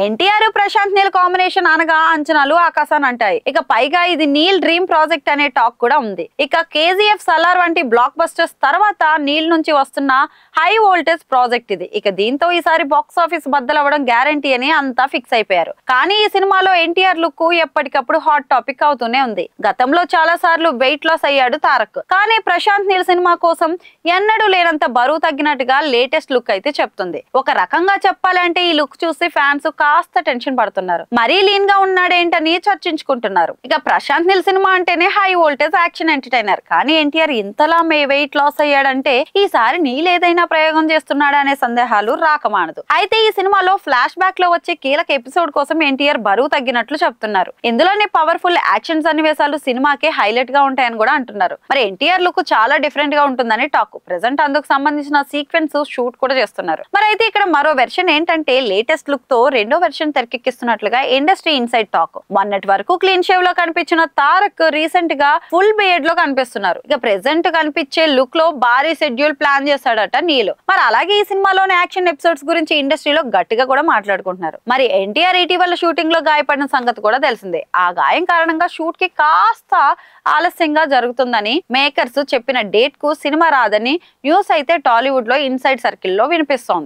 NTR Prashanth Neel combination అనగా అంచనాలు ఆకాశాన్ని అంటాయి. ఇక పైగా ఇది నీల్ డ్రీమ్ ప్రాజెక్ట్ అనే టాక్ కూడా ఉంది. ఇక కేజీఎఫ్, సలార్ వంటి బ్లాక్ బస్టర్స్ తర్వాత నీల్ నుంచి వస్తున్న హై వోల్టేజ్ ప్రాజెక్ట్ ఇది. ఇక దీంతో ఈసారి బాక్స్ ఆఫీస్ బద్దలవ్వడం గ్యారంటీ అని అంతా ఫిక్స్ అయిపోయారు. కానీ ఈ సినిమాలో ఎన్టీఆర్ లుక్ ఎప్పటికప్పుడు హాట్ టాపిక్ అవుతూనే ఉంది. గతంలో చాలా సార్లు వెయిట్ లాస్ అయ్యాడు తారక్. కానీ ప్రశాంత్ నీల్ సినిమా కోసం ఎన్నడూ లేనంత బరువు తగ్గినట్టుగా లేటెస్ట్ లుక్ అయితే చెప్తుంది. ఒక రకంగా చెప్పాలంటే ఈ లుక్ చూసి ఫ్యాన్స్ కాస్త టెన్షన్ పడుతున్నారు. మరీ లీన్ గా ఉన్నాడేంటని చర్చించుకుంటున్నారు. ఇక ప్రశాంత్ నీల్ సినిమా అంటేనే హై వోల్టేజ్ యాక్షన్ ఎంటర్టైనర్. కానీ ఎన్టీఆర్ ఇంతలా వెయిట్ లాస్ అయ్యాడంటే ఈసారి నీల్ ఏదైనా ప్రయోగం చేస్తున్నాడా అనే సందేహాలు రాకమానదు. అయితే ఈ సినిమాలో ఫ్లాష్ బ్యాక్ లో వచ్చే కీలక ఎపిసోడ్ కోసం ఎన్టీఆర్ బరువు తగ్గినట్లు చెప్తున్నారు. ఇందులోనే పవర్ఫుల్ యాక్షన్ సన్నివేశాలు సినిమాకే హైలైట్ గా ఉంటాయని కూడా అంటున్నారు. మరి ఎన్టీఆర్ లుక్ చాలా డిఫరెంట్ గా ఉంటుందని టాక్. ప్రెసెంట్ అందుకు సంబంధించిన సీక్వెన్స్ షూట్ కూడా చేస్తున్నారు. మరి అయితే ఇక్కడ మరో వెర్షన్ ఏంటంటే లేటెస్ట్ లుక్ తో రెండో వెర్షన్ తెరకెక్కిస్తున్నట్లుగా ఇండస్ట్రీ ఇన్సైడ్ టాక్. మొన్నటి వరకు క్లీన్ షేవ్ లో కనిపించిన తారక్ రీసెంట్ గా ఫుల్ బియర్డ్ లో కనిపిస్తున్నారు. ఇక ప్రెసెంట్ కనిపించే లుక్ లో భారీ షెడ్యూల్ ప్లాన్ చేస్తాడట నీల్. మరి అలాగే ఈ సినిమాలోని యాక్షన్ ఎపిసోడ్స్ గురించి ఇండస్ట్రీలో గట్టిగా కూడా మాట్లాడుకుంటున్నారు. మరి ఎన్టీఆర్ ఇటీవల షూటింగ్ లో గాయపడిన సంగతి కూడా తెలిసిందే. ఆ గాయం కారణంగా షూట్ కి కాస్త ఆలస్యంగా జరుగుతుందని మేకర్స్ చెప్పిన డేట్ కు సినిమా రాదని న్యూస్ అయితే టాలీవుడ్ లో ఇన్సైడ్ సర్కిల్ లో వినిపిస్తోంది.